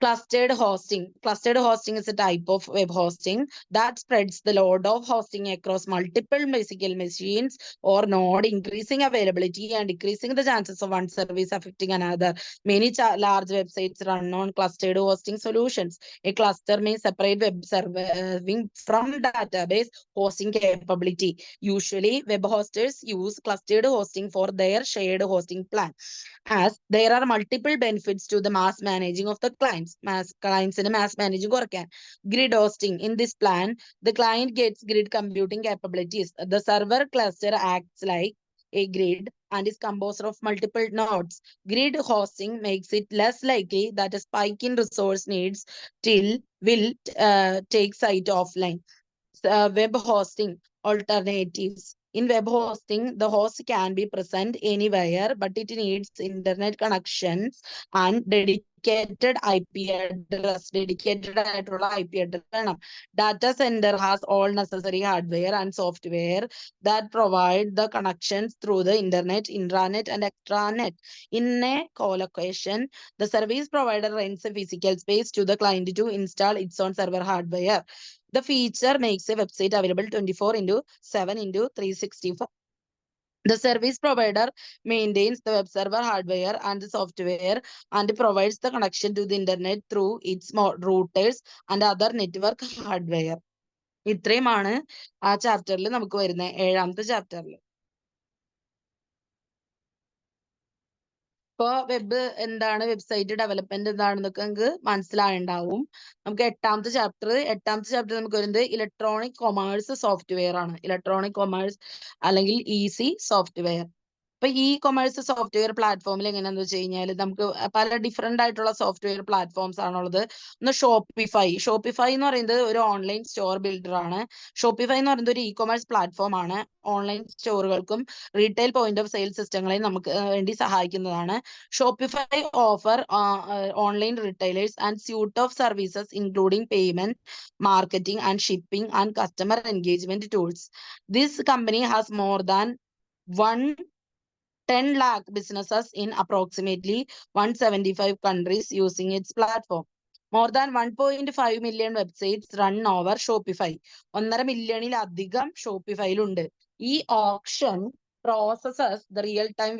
Clustered hosting. Clustered hosting is a type of web hosting that spreads the load of hosting across multiple physical machines or node, increasing availability and decreasing the chances of one service affecting another. Many large websites run on clustered hosting solutions. A cluster may separate web serving from database hosting capability. Usually, web hosters use clustered hosting for their shared hosting plan, as there are multiple benefits to the mass managing of the clients in a mass managing കുറയ്ക്കാൻ. Grid hosting. In this plan, the client gets grid computing capabilities. The server cluster acts like a grid and is composed of multiple nodes. Grid hosting makes it less likely that a spike in resource needs will take site offline. Web hosting alternatives. In web hosting, the host can be present anywhere, but it needs internet connections and dedicated IP address. Dedicated IP address വേണം. Data center has all necessary hardware and software that provide the connections through the internet, intranet, and extranet. In a co-location, the service provider rents a physical space to the client to install its own server hardware. The feature makes a website available 24/7/365. The service provider maintains the web server hardware and the software and provides the connection to the internet through its routers and other network hardware. ഇത്രയുമാണ് ആ ചാപ്റ്ററിൽ നമുക്ക് വരുന്നത്, 7ാമത്തെ ചാപ്റ്ററിൽ. ഇപ്പൊ web എന്താണ്, website development എന്താണെന്നൊക്കെ നമുക്ക് മനസ്സിലായിട്ടുണ്ടാവും. നമുക്ക് 8ാമത്തെ ചാപ്റ്റർ നമുക്ക് വരുന്നത് ഇലക്ട്രോണിക് കൊമേഴ്സ് സോഫ്റ്റ്വെയർ ആണ്. ഇലക്ട്രോണിക് കൊമേഴ്സ് അല്ലെങ്കിൽ ഈസി സോഫ്റ്റ്വെയർ. ഇപ്പൊ ഇ കൊമേഴ്സ് സോഫ്റ്റ്വെയർ പ്ലാറ്റ്ഫോമിൽ എങ്ങനെയാന്ന് വെച്ച് കഴിഞ്ഞാൽ നമുക്ക് പല ഡിഫറെന്റ് ആയിട്ടുള്ള സോഫ്റ്റ്വെയർ പ്ലാറ്റ്ഫോംസ് ആണുള്ളത്. ഒന്ന് ഷോപ്പിഫൈ എന്ന് പറയുന്നത് ഒരു ഓൺലൈൻ സ്റ്റോർ ബിൽഡർ ആണ്. ഷോപ്പിഫൈ എന്ന് പറയുന്നത് ഒരു ഇ കൊമേഴ്സ് പ്ലാറ്റ്ഫോം ആണ്. ഓൺലൈൻ സ്റ്റോറുകൾക്കും റീറ്റെയിൽ പോയിന്റ് ഓഫ് സെയിൽ സിസ്റ്റങ്ങളെയും നമുക്ക് വേണ്ടി സഹായിക്കുന്നതാണ്. Shopify offer online retailers and suite of services including payment, marketing and shipping and customer engagement tools. This company has more than 110 lakh businesses in approximately 175 countries using its platform. More than 1.5 million websites run over Shopify. 1.5 മില്യണിലധികം ഷോപ്പിഫൈയിലുണ്ട്. ഈ option processes the real time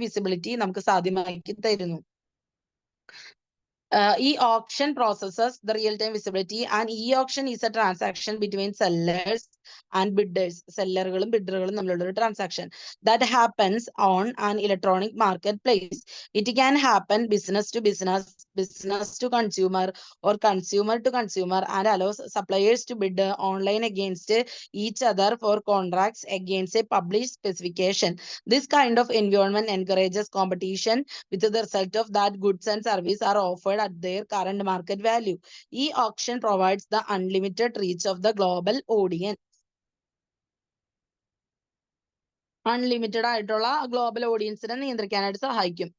visibility നമുക്ക് സാധ്യമാക്കി തരുന്നു. E-auction processes the real-time visibility, and e-auction is a transaction between sellers and bidders. സെല്ലറുകളും ബിഡറുകളും തമ്മിലുള്ള ഒരു transaction that happens on an electronic marketplace. It can happen business to business, business to consumer, or consumer to consumer, and allows suppliers to bid online against each other for contracts against a published specification. This kind of environment encourages competition, with the result of that goods and services are offered at their current market value. E-auction provides the unlimited reach of the global audience. Unlimited ആയിട്ടുള്ള global ഓഡിയൻസിനെ നിയന്ത്രിക്കാനായിട്ട് സഹായിക്കും.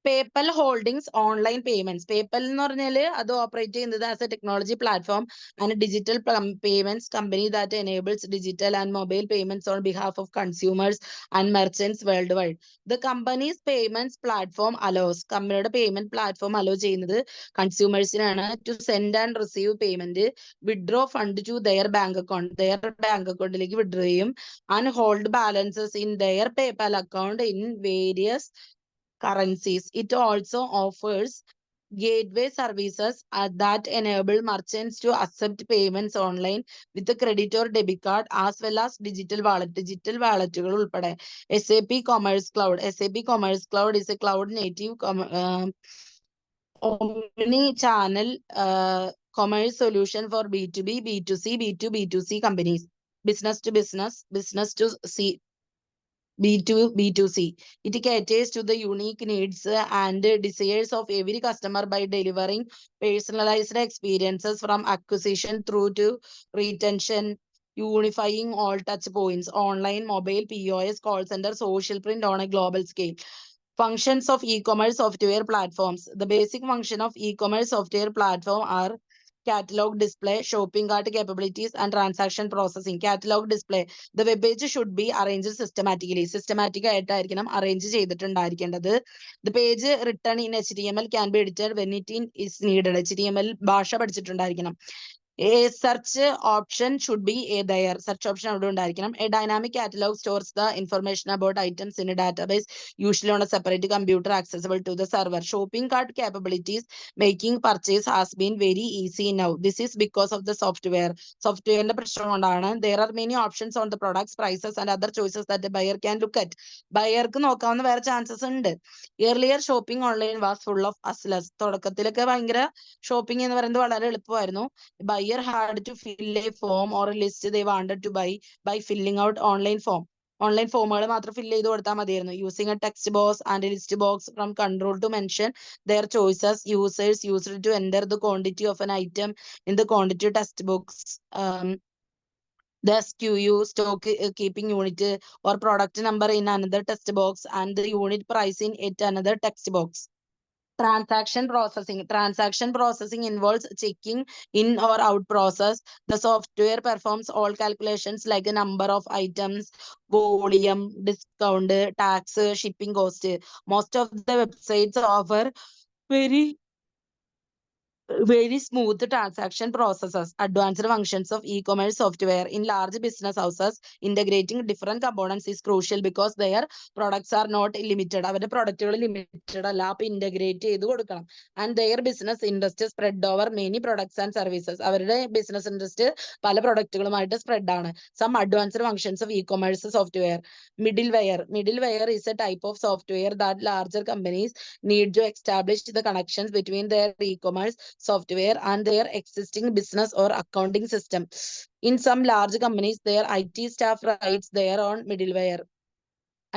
PayPal Holdings Online Payments. PayPal എന്ന് പറഞ്ഞാൽ അത് operate ചെയ്യുന്നത് as a technology platform and digital payments company that enables digital and mobile payments on behalf of consumers and merchants worldwide. The company's payments platform allows, കമ്പനിയുടെ payment platform allow ചെയ്യുന്നത് കൺസ്യൂമേഴ്സിനാണ് to send and receive payment, withdraw fund to their bank അക്കൗണ്ടിലേക്ക് withdraw ചെയ്യും, and hold balances in their PayPal account in various currencies. It also offers gateway services that enable merchants to accept payments online with a credit or debit card, as well as digital വാലറ്റുകൾ ഉൾപ്പെടെ. SAP Commerce Cloud. SAP Commerce Cloud is a cloud native omni-channel commerce solution for B2B, B2C, B2B2C companies, business to business, business to B2C. It caters to the unique needs and desires of every customer by delivering personalized experiences from acquisition through to retention, unifying all touch points: online, mobile, POS, call center, social print on a global scale. Functions of e-commerce software platforms. The basic function of e-commerce software platform are catalog display, shopping cart capabilities, and transaction processing. Catalog display. The web page should be arranged systematically. Systematic ആയിട്ടായിരിക്കണം arrange ചെയ്തിട്ടുണ്ടായിരിക്കേണ്ടത്. The page written in HTML can be edited when it is needed. HTML ഭാഷ പഠിച്ചിട്ടുണ്ടായിരിക്കണം. A search option should be there. Search option അവിടെ ഉണ്ടായിരിക്കണം. A dynamic catalog stores the information about items in a database, usually on a separate computer accessible to the server. Shopping cart capabilities, making purchase has been very easy now. This is because of the software. Softwareന്റെ പ്രശ്നം കൊണ്ടാണ്. There are many options on the products, prices, and other choices that the buyer can look at. ബയർക്ക് നോക്കാവുന്ന വേറെ chances ഉണ്ട്. Earlier shopping online was full of hustlers. തുടക്കത്തിലൊക്കെ ഭയങ്കര shopping എന്ന് പറയുന്നത് വളരെ എളുപ്പമായിരുന്നു. Buyer had to fill a form or a list they wanted to buy by filling out online form. Online ഫോമുകൾ മാത്രം fill ചെയ്ത് കൊടുത്താൽ മതിയായിരുന്നു. Using a text box and list box from control to mention their choices. Users used to enter the quantity of an item in the quantity text box, the SKU, stock keeping unit, or product number in another text box, and the unit price in yet another text box. Transaction processing. Transaction processing involves checking in or out process. The software performs all calculations like a number of items, volume, discount, tax, shipping cost. Most of the websites offer very smooth transaction processes. Advanced functions of e-commerce software in large business houses. Integrating different components is crucial because their products are not limited. അവരുടെ പ്രൊഡക്റ്റുകൾ limited അല്ല, അപ്പൊ integrate ചെയ്ത് കൊടുക്കണം. And their business interest spread over many products and services. അവരുടെ business interest പല പ്രൊഡക്റ്റുകളുമായിട്ട് spread ആണ്. Some advanced functions of e-commerce software. Middleware. Middleware is a type of software that larger companies need to establish the connections between their e-commerce software and their existing business or accounting system. In some large companies, their IT staff writes their own middleware.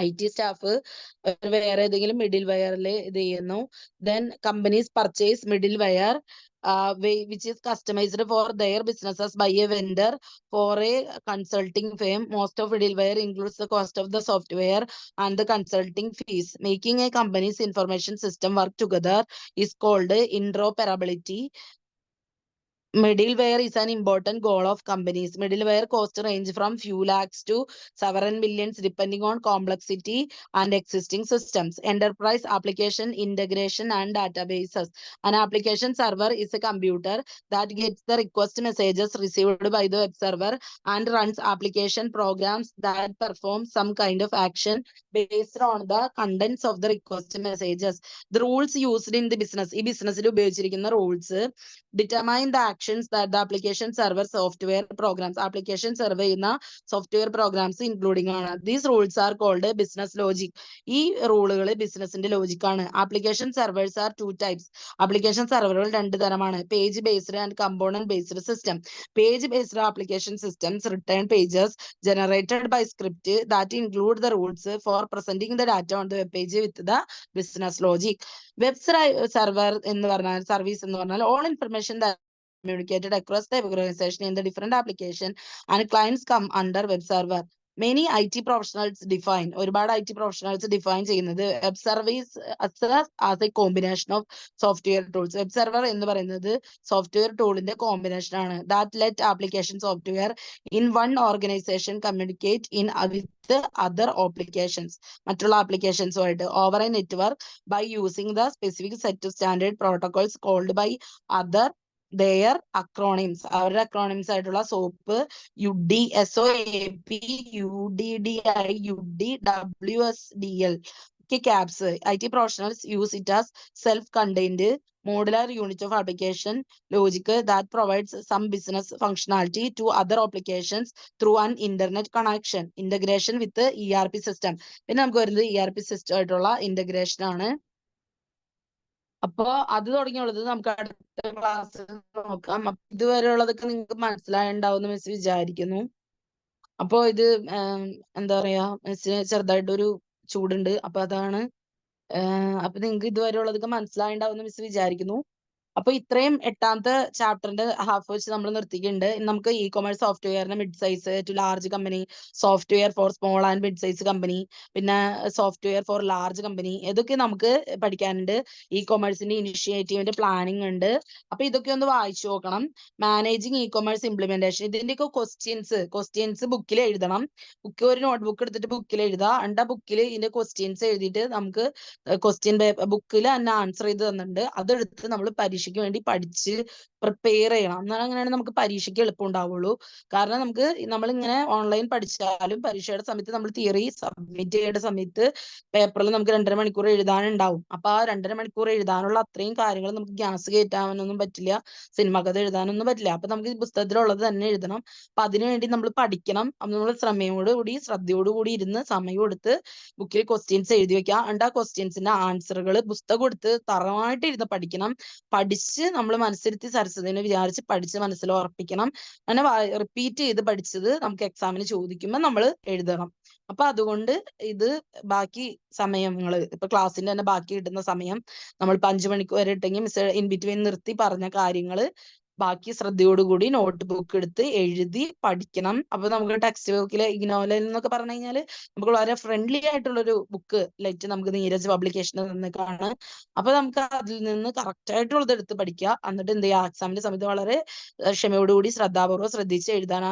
IT staff വേറെ ഏതെങ്കിലും middle വെയറിൽ ഇത് ചെയ്യുന്നു. Then companies purchase middleware which is customized for their businesses by a vendor for a consulting firm. Most of middleware includes the cost of the software and the consulting fees. Making a company's information system work together is called interoperability. Middleware is an important goal of companies. Middleware costs range from few lakhs to several millions depending on complexity and existing systems. Enterprise application integration and databases. An application server is a computer that gets the request messages received by the web server and runs application programs that perform some kind of action based on the contents of the request messages. The rules used in the business. ഈ ബിസിനസ്സിൽ ഉപയോഗിച്ചിരിക്കുന്ന rules determine the actions that the application server software programs application server ചെയ്യുന്ന software programs including ആണ്. These rules are called business logic. ഈ റൂളുകൾ ബിസിനസിന്റെ logic ആണ്. Application servers are two types. Application serverകൾ രണ്ട് തരമാണ്. Page based and component based system. Page based application systems return pages generated by script that include the rules for presenting the data on the web page with the business logic. Web server എന്ന് പറഞ്ഞാൽ service എന്ന് പറഞ്ഞാൽ all information that communicated across the organization in the different application and clients come under web server. Many IT professionals define ഒരുപാട് IT professionals define ചെയ്യുന്നത് web service as a combination of software tools. Web server എന്ന് പറയുന്നത് software toolന്റെ combination ആണ് that let application software in one organization communicate in with other applications. മറ്റുള്ള applications ആയിട്ട് over a network by using the specific set of standard protocols called by other their acronyms. അവരുടെ acronyms ആയിട്ടുള്ള SOAP, UD, SOAP, UDDI, UD, WSDL caps. IT professionals use it as self-contained modular unit of application logic that provides some business functionality to other applications through an internet connection. Integration with the ERP system. പിന്നെ നമുക്ക് വരുന്നത് ERP system ആയിട്ടുള്ള integration ആണ്. അപ്പൊ അത് തുടങ്ങിയുള്ളത് നമുക്ക് അടുത്ത ക്ലാസ്സിൽ നോക്കാം. ഇതുവരെയുള്ളതൊക്കെ നിങ്ങൾക്ക് മനസ്സിലായിട്ടുണ്ടാവുമെന്ന് മിസ് വിചാരിക്കുന്നു. അപ്പൊ ഇത് എന്താ പറയാ, മിസ്സിന് ചെറുതായിട്ടൊരു ചൂടുണ്ട്. അപ്പൊ അതാണ്. അപ്പൊ നിങ്ങൾക്ക് ഇതുവരെയുള്ളതൊക്കെ മനസ്സിലായിട്ടുണ്ടാവുമെന്ന് മിസ് വിചാരിക്കുന്നു. അപ്പൊ ഇത്രയും 8ാമത്തെ ചാപ്റ്ററിന്റെ ഹാഫ് വെച്ച് നമ്മൾ നിർത്തിയിട്ടുണ്ട്. നമുക്ക് ഇ കൊമേഴ്സ് സോഫ്റ്റ്വെയറിന്റെ mid size to large company, software for small and mid size company, പിന്നെ സോഫ്റ്റ്വെയർ ഫോർ ലാർജ് കമ്പനി, ഇതൊക്കെ നമുക്ക് പഠിക്കാനുണ്ട്. ഇ കൊമേഴ്സിന്റെ ഇനിഷ്യേറ്റീവിന്റെ പ്ലാനിങ് ഉണ്ട്. അപ്പൊ ഇതൊക്കെ ഒന്ന് വായിച്ചു നോക്കണം. മാനേജിങ് ഇ കൊമേഴ്സ് ഇംപ്ലിമെന്റേഷൻ, ഇതിന്റെയൊക്കെ ക്വസ്റ്റ്യൻസ് ബുക്കിൽ എഴുതണം. ഒരു നോട്ട്ബുക്ക് എടുത്തിട്ട് ബുക്കിൽ എഴുതുക. ആ ബുക്കിൽ ഇതിന്റെ ക്വസ്റ്റ്യൻസ് എഴുതിയിട്ട് നമുക്ക് ക്വസ്റ്റ്യൻ ബുക്കിൽ തന്നെ ആൻസർ ചെയ്ത് തന്നിട്ടുണ്ട്. അതെടുത്ത് നമ്മൾ പരീക്ഷയ്ക്ക് വേണ്ടി പഠിച്ച് പ്രിപ്പയർ ചെയ്യണം. എന്നാൽ അങ്ങനെയാണ് നമുക്ക് പരീക്ഷയ്ക്ക് എളുപ്പം ഉണ്ടാവുള്ളൂ. കാരണം നമ്മളിങ്ങനെ ഓൺലൈൻ പഠിച്ചാലും പരീക്ഷയുടെ സമയത്ത് നമ്മൾ തിയറി സബ്മിറ്റ് ചെയ്യേണ്ട സമയത്ത് പേപ്പറിൽ നമുക്ക് 2.5 മണിക്കൂർ എഴുതാനുണ്ടാവും. അപ്പൊ ആ 2.5 മണിക്കൂർ എഴുതാനുള്ള അത്രയും കാര്യങ്ങൾ നമുക്ക് ഗ്യാസ് കയറ്റാനൊന്നും പറ്റില്ല, സിനിമ കഥ എഴുതാനൊന്നും പറ്റില്ല. അപ്പൊ നമുക്ക് ഈ പുസ്തകത്തിലുള്ളത് തന്നെ എഴുതണം. അപ്പൊ അതിനുവേണ്ടി നമ്മൾ പഠിക്കണം. നമ്മൾ ശ്രദ്ധയോടുകൂടി ഇരുന്ന് സമയം എടുത്ത് ബുക്കിൽ ക്വസ്റ്റ്യൻസ് എഴുതി വെക്കുക. ആ ക്വസ്റ്റ്യൻസിന്റെ ആൻസറുകൾ പുസ്തകം എടുത്ത് തറവായിട്ട് ഇരുന്ന് പഠിക്കണം. പഠിച്ച് നമ്മൾ മനസ്സിരുത്തി സരസ്വതിനെ വിചാരിച്ച് പഠിച്ച് മനസ്സിൽ ഉറപ്പിക്കണം. അങ്ങനെ റിപ്പീറ്റ് ചെയ്ത് പഠിച്ചത് നമുക്ക് എക്സാമിന് ചോദിക്കുമ്പോൾ നമ്മൾ എഴുതണം. അപ്പൊ അതുകൊണ്ട് ഇത് ബാക്കി സമയങ്ങൾ ഇപ്പൊ ക്ലാസ്സിന്റെ തന്നെ ബാക്കി കിട്ടുന്ന സമയം നമ്മൾ 5 മണിക്കൂർ വരെ ഇട്ടെങ്കിൽ മിസ് ഇൻ ബിറ്റ്വീൻ നിർത്തി പറഞ്ഞ കാര്യങ്ങള് ബാക്കി ശ്രദ്ധയോടുകൂടി നോട്ട് ബുക്ക് എടുത്ത് എഴുതി പഠിക്കണം. അപ്പൊ നമുക്ക് ടെക്സ്റ്റ് ബുക്കിലെ ഇഗ്നോയിൽ എന്നൊക്കെ പറഞ്ഞു കഴിഞ്ഞാൽ നമുക്ക് വളരെ ഫ്രണ്ട്ലി ആയിട്ടുള്ളൊരു ബുക്ക് ലൈറ്റ് നമുക്ക് നീരജ് പബ്ലിക്കേഷൻ തന്നേക്കാണ്. അപ്പൊ നമുക്ക് അതിൽ നിന്ന് കറക്റ്റ് ആയിട്ടുള്ളത് എടുത്ത് പഠിക്കുക. എന്നിട്ട് എന്ത് ചെയ്യുക, എക്സാമിന്റെ സമയത്ത് വളരെ ക്ഷമയോടുകൂടി ശ്രദ്ധാപൂർവ്വം ശ്രദ്ധിച്ച് എഴുതാൻ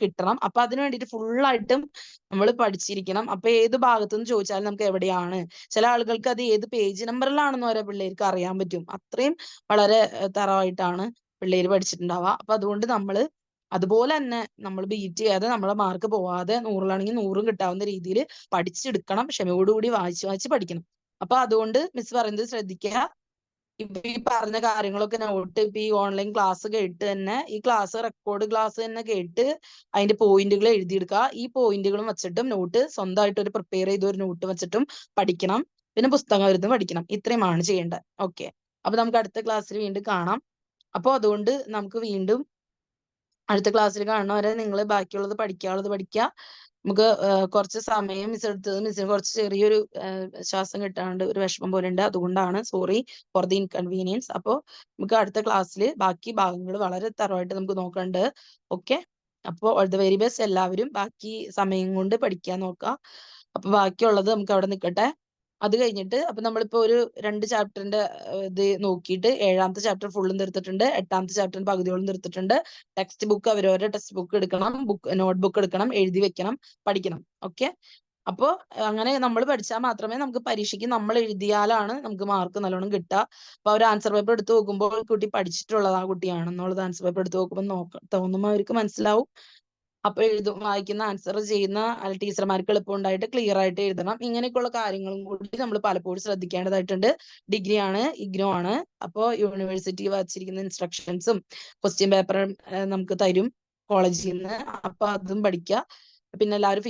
കിട്ടണം. അപ്പൊ അതിന് വേണ്ടിയിട്ട് ഫുള്ളായിട്ടും നമ്മൾ പഠിച്ചിരിക്കണം. അപ്പൊ ഏത് ഭാഗത്തുനിന്ന് ചോദിച്ചാലും നമുക്ക് എവിടെയാണ്, ചില ആളുകൾക്ക് അത് ഏത് പേജ് നമ്പറിലാണെന്ന് വരെ പിള്ളേർക്ക് അറിയാൻ പറ്റും. അത്രയും വളരെ തറവായിട്ടാണ് പിള്ളേര് പഠിച്ചിട്ടുണ്ടാവുക. അപ്പൊ അതുകൊണ്ട് അതുപോലെ തന്നെ നമ്മൾ ബീറ്റ് ചെയ്യാതെ നമ്മളെ മാർക്ക് പോവാതെ 100ലാണെങ്കിൽ 100ഉം കിട്ടാവുന്ന രീതിയിൽ പഠിച്ചെടുക്കണം. ക്ഷമയോടുകൂടി വായിച്ച് പഠിക്കണം. അപ്പൊ അതുകൊണ്ട് മിസ് പറയുന്നത് ശ്രദ്ധിക്കുക. ഇപ്പൊ ഈ പറഞ്ഞ കാര്യങ്ങളൊക്കെ നോട്ട് ഇപ്പൊ ഈ ഓൺലൈൻ ക്ലാസ് കേട്ട് തന്നെ, ഈ ക്ലാസ് റെക്കോർഡ് ക്ലാസ് തന്നെ കേട്ട് അതിന്റെ പോയിന്റുകൾ എഴുതിയെടുക്കുക. ഈ പോയിന്റുകളും വെച്ചിട്ടും നോട്ട് സ്വന്തമായിട്ട് ഒരു പ്രിപ്പയർ ചെയ്ത ഒരു നോട്ട് വെച്ചിട്ടും പഠിക്കണം. പിന്നെ പുസ്തകം ഇരുന്ന് പഠിക്കണം. ഇത്രയുമാണ് ചെയ്യേണ്ടത്. ഓക്കെ, അപ്പൊ നമുക്ക് അടുത്ത ക്ലാസ്സിൽ വീണ്ടും കാണാം. അപ്പൊ അതുകൊണ്ട് നമുക്ക് വീണ്ടും അടുത്ത ക്ലാസ്സിൽ കാണുന്നവരെ നിങ്ങൾ ബാക്കിയുള്ളത് പഠിക്കുക. നമുക്ക് കുറച്ച് സമയം മിസ് എടുത്തത് മിസ്സിന് കുറച്ച് ചെറിയൊരു ശ്വാസം കിട്ടാണ്ട് ഒരു വിഷമം പോലെ ഉണ്ട്. അതുകൊണ്ടാണ് സോറി ഫോർ ദി ഇൻകൺവീനിയൻസ്. അപ്പോൾ നമുക്ക് അടുത്ത ക്ലാസ്സിൽ ബാക്കി ഭാഗങ്ങൾ വളരെ തറവായിട്ട് നമുക്ക് നോക്കണ്ട്. ഓക്കെ, അപ്പോൾ ഓൾ ദ വെരി ബെസ്റ്റ്. എല്ലാവരും ബാക്കി സമയം കൊണ്ട് പഠിക്കാൻ നോക്കുക. അപ്പൊ ബാക്കിയുള്ളത് നമുക്ക് അവിടെ നിൽക്കട്ടെ. അത് കഴിഞ്ഞിട്ട് അപ്പൊ നമ്മളിപ്പോ ഒരു 2 ചാപ്റ്ററിന്റെ ഇത് നോക്കിയിട്ട് 7ാമത്തെ ചാപ്റ്റർ ഫുള്ളും തീർത്തിട്ടുണ്ട്, 8ാമത്തെ ചാപ്റ്ററിന്റെ പകുതിയോളം തീർത്തിട്ടുണ്ട്. ടെക്സ്റ്റ് ബുക്ക് അവരവരുടെ ടെക്സ്റ്റ് ബുക്ക് എടുക്കണം, നോട്ട് ബുക്ക് എടുക്കണം, എഴുതി വെക്കണം, പഠിക്കണം. ഓക്കെ, അപ്പോ അങ്ങനെ നമ്മൾ പഠിച്ചാൽ മാത്രമേ നമുക്ക് പരീക്ഷയ്ക്ക് നമ്മൾ എഴുതിയാലാണ് നമുക്ക് മാർക്ക് നല്ലോണം കിട്ടുക. അപ്പൊ അവർ ആൻസർ പേപ്പർ എടുത്ത് നോക്കുമ്പോൾ കുട്ടി പഠിച്ചിട്ടുള്ളത് ആ കുട്ടിയാണെന്നുള്ളത് ആൻസർ പേപ്പർ എടുത്ത് നോക്കുമ്പോൾ തോന്നുമ്പോൾ അവർക്ക് മനസ്സിലാവും. അപ്പൊ വായിക്കുന്ന ആൻസർ ചെയ്യുന്ന ടീച്ചർമാർക്ക് എളുപ്പമുണ്ടായിട്ട് ക്ലിയർ ആയിട്ട് എഴുതണം. ഇങ്ങനെയൊക്കെയുള്ള കാര്യങ്ങളും കൂടി നമ്മൾ പലപ്പോഴും ശ്രദ്ധിക്കേണ്ടതായിട്ടുണ്ട്. ഡിഗ്രി ആണ്, ഇഗ്നോ ആണ്. അപ്പോൾ യൂണിവേഴ്സിറ്റി വച്ചിരിക്കുന്ന ഇൻസ്ട്രക്ഷൻസും ക്വസ്റ്റ്യൻ പേപ്പറും നമുക്ക് തരും കോളേജിൽ നിന്ന്. അപ്പൊ അതും പഠിക്കുക. പിന്നെ എല്ലാവരും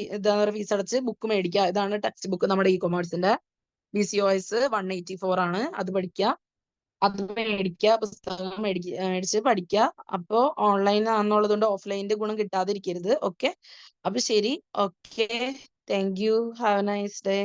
ഫീസ് അടച്ച് ബുക്ക് മേടിക്കുക. ഇതാണ് ടെക്സ്റ്റ് ബുക്ക് നമ്മുടെ ഇ-കൊമേഴ്സിന്റെ BCOS 184 ആണ്. അത് പഠിക്കുക, അത് മേടിക്കുക, പുസ്തകം മേടിച്ച് പഠിക്കുക. അപ്പോ ഓൺലൈൻ ആണെന്നുള്ളത് കൊണ്ട് ഓഫ്ലൈനിന്റെ ഗുണം കിട്ടാതിരിക്കരുത്. ഓക്കെ, അപ്പൊ ശരി. Okay, thank you, have A nice day.